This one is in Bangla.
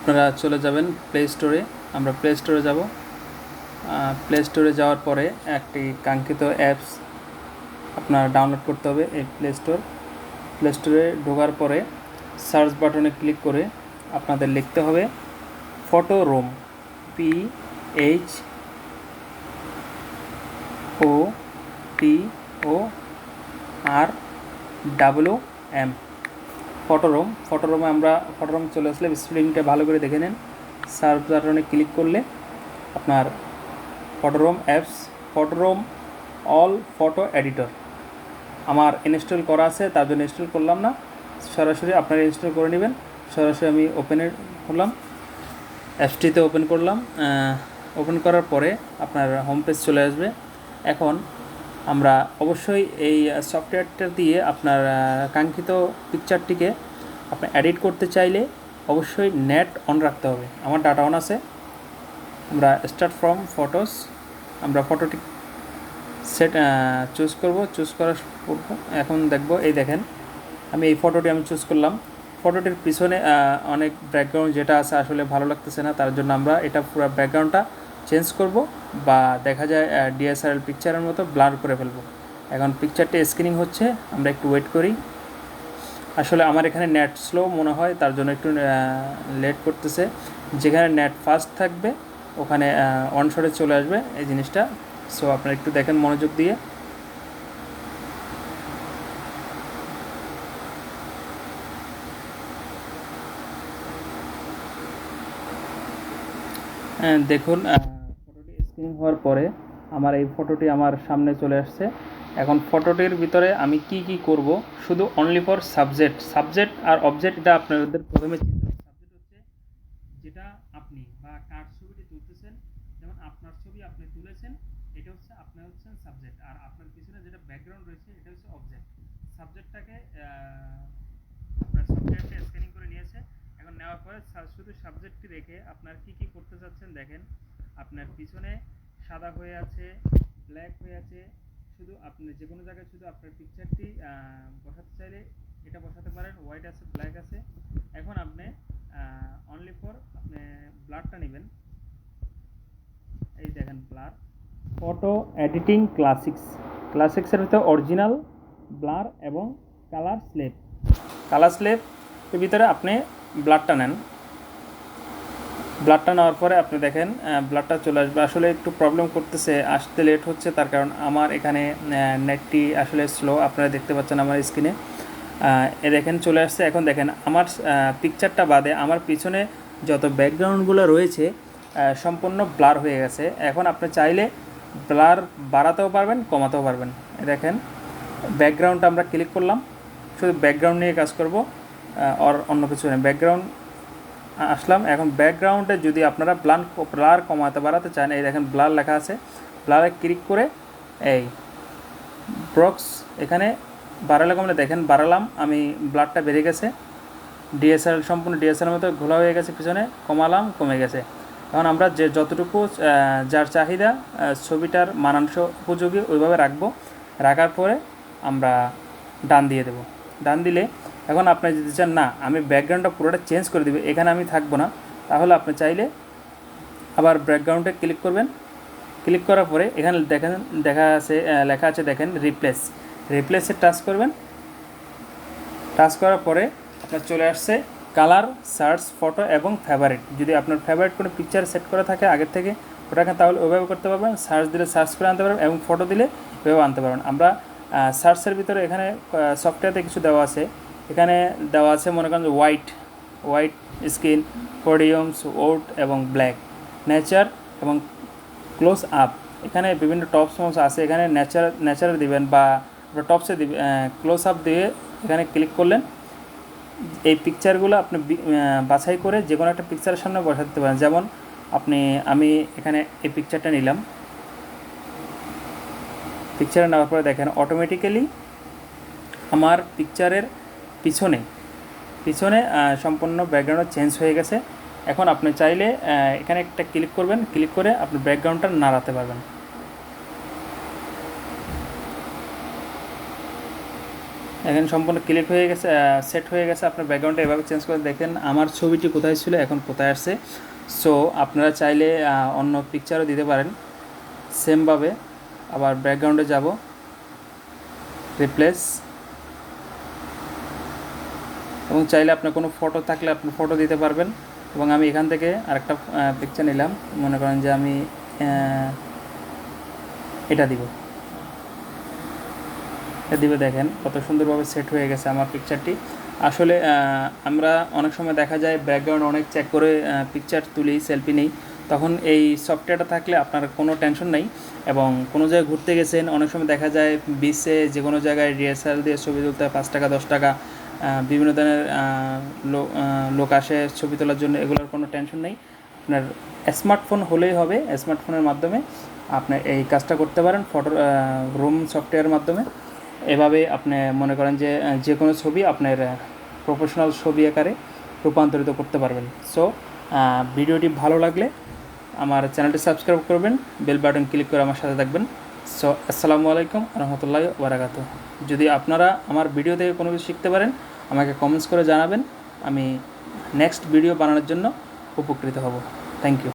আপনারা চলে যাবেন প্লে স্টোরে। আমরা প্লে স্টোরে যাব। প্লে স্টোরে যাওয়ার পরে একটি কাঙ্ক্ষিত অ্যাপস আপনার ডাউনলোড করতে হবে। এই প্লে স্টোরে ঢোকার পরে সার্চ বাটনে ক্লিক করে আপনাদের লিখতে হবে ফটোরোম, PHOTOROM। ফটোরোমে আমরা ফটোরোম চলে আসলে স্পেলিংটা ভালো করে দেখে নেন। সার্চ বাটনে ক্লিক করলে আপনার ফটোরোম অ্যাপস, ফটোরোম অল ফটো এডিটর আমার ইনস্টল করা আছে, তার জন্য ইনস্টল করলাম না, সরাসরি আপনারা ইনস্টল করে নেবেন। সরাসরি আমি ওপেনে করলাম, অ্যাপসটিতে ওপেন করলাম। ওপেন করার পরে আপনার হোম পেজ চলে আসবে। এখন আমরা অবশ্যই এই সফটওয়্যারটা দিয়ে আপনার কাঙ্ক্ষিত পিকচারটিকে আপনি এডিট করতে চাইলে অবশ্যই নেট অন রাখতে হবে। আমার ডাটা অন আছে। আমরা স্টার্ট ফ্রম ফটোস, আমরা ফটোটি চুজ করব। চুজ করার এখন দেখব, এই দেখেন আমি এই ফটোটি চুজ করলাম। ফটোটির পিছনে অনেক ব্যাকগ্রাউন্ড যেটা আছে আসলে ভালো লাগতেছে না, তার জন্য আমরা এটা পুরো ব্যাকগ্রাউন্ডটা চেঞ্জ করব, বা দেখা যায় DHRL পিকচারের মতো ব্লার করে ফেলব। এখন পিকচারটি স্ক্যানিং হচ্ছে, আমরা একটু ওয়েট করি। আসলে আমার এখানে নেট স্লো মনে হয়, তার জন্য একটু লেট করতেছে। যেখানে নেট ফাস্ট থাকবে ওখানে অন শটে চলে আসবে এই জিনিসটা। সো আপনারা একটু দেখেন মনোযোগ দিয়ে। দেখুন ফটোটি স্ক্যানিং হওয়ার পরে আমার এই ফটোটি আমার সামনে চলে আসছে। এখন ফটোটির ভিতরে আমি কি কি করব, শুধু অনলি ফর সাবজেক্ট আর অবজেক্ট, এটা আপনাদের প্রথমে চিন্তা হবে। সাবজেক্ট হচ্ছে যেটা আপনি বা কার ছবিটি তুলতেছেন, যেমন আপনার ছবি আপনি তুলেছেন, এটা হচ্ছে আপনার হচ্ছেন সাবজেক্ট, আর আপনার পিছনে যেটা ব্যাকগ্রাউন্ড রয়েছে এটা হচ্ছে অবজেক্ট। সাবজেক্টটাকে আপনার সফটওয়্যারটা স্ক্যানিং করে নিয়েছে। এখন নেওয়ার পরে শুধু সাবজেক্টটি রেখে আপনার কি কি করতে চাচ্ছেন দেখেন। আপনার পিছনে সাদা হয়ে আছে, ব্ল্যাক হয়ে আছে, শুধু আপনি যে কোনো জায়গায় শুধু আপনার পিকচারটি বসাতে চাইলে এটা বসাতে পারেন। হোয়াইট আছে, ব্ল্যাক আছে। এখন আপনি অনলি ফর আপনি ব্লারটা নেবেন। এই দেখেন ব্লার, ফটো এডিটিং ক্লাসিক্সের ভিতরে অরিজিনাল, ব্লার এবং কালার স্লেপের ভিতরে আপনি ব্লারটা নেন। ব্লারটা নেওয়ার পরে আপনি দেখেন ব্লারটা চলে আসবে। আসলে একটু প্রবলেম করতেছে, আসতে লেট হচ্ছে, তার কারণ আমার এখানে নেটটি আসলে স্লো। আপনারা দেখতে পাচ্ছেন আমার স্ক্রিনে, এ দেখেন চলে আসছে। এখন দেখেন আমার পিকচারটা বাদে আমার পিছনে যত ব্যাকগ্রাউন্ডগুলো রয়েছে সম্পূর্ণ ব্লার হয়ে গেছে। এখন আপনি চাইলে ব্লার বাড়াতেও পারবেন, কমাতেও পারবেন। দেখেন ব্যাকগ্রাউন্ডটা আমরা ক্লিক করলাম, শুধু ব্যাকগ্রাউন্ড নিয়ে কাজ করব, আর অন্য কিছু নেই। ব্যাকগ্রাউন্ড আসলাম। এখন ব্যাকগ্রাউন্ডে যদি আপনারা ব্লার কমাতে বাড়াতে চান, এই দেখেন ব্লার লেখা আছে, ব্লারে ক্লিক করে এই বক্স এখানে বাড়ালে কমলে দেখেন বাড়ালাম, আমি ব্লারটা বেড়ে গেছে। DSLR সম্পূর্ণ DSLR মতো ঘোলা হয়ে গেছে, পিছনে কমালাম, কমে গেছে। এখন আমরা যে যতটুকু যার চাহিদা ছবিটার মানানসই উপযোগী ওইভাবে রাখবো। রাখার পরে আমরা ডান দিয়ে দেব। ডান দিলে এখন আপনি যদি চান না আমি ব্যাকগ্রাউন্ডটা পুরোটা চেঞ্জ করে দেবো, এখানে আমি থাকবো না, তাহলে আপনি চাইলে আবার ব্যাকগ্রাউন্ডে ক্লিক করবেন। ক্লিক করার পরে এখানে দেখেন লেখা আছে দেখেন রিপ্লেসে টাচ করবেন। টাচ করার পরে আপনার চলে আসছে কালার, সার্চ, ফটো এবং ফেভারিট। যদি আপনার ফেভারিট কোনো পিকচার সেট করা থাকে আগের থেকে ওটাকে, তাহলে ওইভাবে করতে পারবেন। সার্চ দিলে সার্চ করে আনতে পারবেন এবং ফটো দিলে ওইভাবে আনতে পারবেন। আমরা সার্চের ভিতরে এখানে সফটওয়্যারতে কিছু দেওয়া আছে। এখানে দেওয়া আছে মনে করেন হোয়াইট স্ক্রিন, পোডিয়ামস, ওট এবং ব্ল্যাক, নেচার এবং ক্লোজ আপ। এখানে বিভিন্ন টপস আছে, এখানে নেচার দিবেন বা টপসে দিবেন, ক্লোজ আপ দিয়ে এখানে ক্লিক করলেন। এই পিকচারগুলো আপনি বাছাই করে যে কোনো একটা পিকচারের সামনে বসাতে দিতে পারেন। যেমন আমি এখানে এই পিকচারটা নিলাম। পিকচারে নেওয়ার পরে দেখেন অটোমেটিক্যালি আমার পিকচারের পিছনে সম্পূর্ণ ব্যাকগ্রাউন্ড চেঞ্জ হয়ে গেছে। এখন আপনি চাইলে এখানে একটা ক্লিক করবেন, ক্লিক করে আপনি ব্যাকগ্রাউন্ডটা নাড়াতে পারবেন। এখন সম্পূর্ণ ক্লিক হয়ে গেছে, সেট হয়ে গেছে। আপনার ব্যাকগ্রাউন্ডটা এভাবে চেঞ্জ করে দেখেন আমার ছবিটি কোথায় ছিল এখন কোথায় আসছে। সো আপনারা চাইলে অন্য পিকচারও দিতে পারেন সেমভাবে। আবার ব্যাকগ্রাউন্ডে যাব, রিপ্লেস, এবং চাইলে আপনার কোনো ফটো থাকলে আপনি ফটো দিতে পারবেন। এবং আমি এখান থেকে আরেকটা পিকচার নিলাম, মনে করেন যে আমি এটা দিব, দিবে দেখেন কত সুন্দরভাবে সেট হয়ে গেছে আমার পিকচারটি। আসলে আমরা অনেক সময় দেখা যায় ব্যাকগ্রাউন্ড অনেক চেক করে পিকচার তুলি, সেলফি নেই, তখন এই সফটওয়্যারটা থাকলে আপনার কোনো টেনশন নেই। এবং কোনো জায়গায় ঘুরতে গেছেন, অনেক সময় দেখা যায় বিচে যে কোনো জায়গায় DSLR দিয়ে ছবি তুলতে হয় 5 টাকা 10 টাকা, বিভিন্ন ধরনের লোক আসে ছবি তোলার জন্য, এগুলোর কোনো টেনশন নেই। আপনার স্মার্টফোন হলেই হবে, স্মার্টফোনের মাধ্যমে আপনি এই কাজটা করতে পারেন ফটো রুম সফটওয়্যারের মাধ্যমে। এভাবে আপনি মনে করেন যে যে কোনো ছবি আপনার প্রফেশনাল ছবি আকারে রূপান্তরিত করতে পারবেন। সো ভিডিওটি ভালো লাগলে আমার চ্যানেলটি সাবস্ক্রাইব করবেন, বেল বাটন ক্লিক করে আমার সাথে থাকবেন। সো আসসালামু আলাইকুম রহমতুল্লাহি ওয়া বারাকাতুহু। যদি আপনারা আমার ভিডিও থেকে কোনো কিছু শিখতে পারেন আমাকে কমেন্টস করে জানাবেন, আমি নেক্সট ভিডিও বানানোর জন্য উপকৃত হব। Thank you.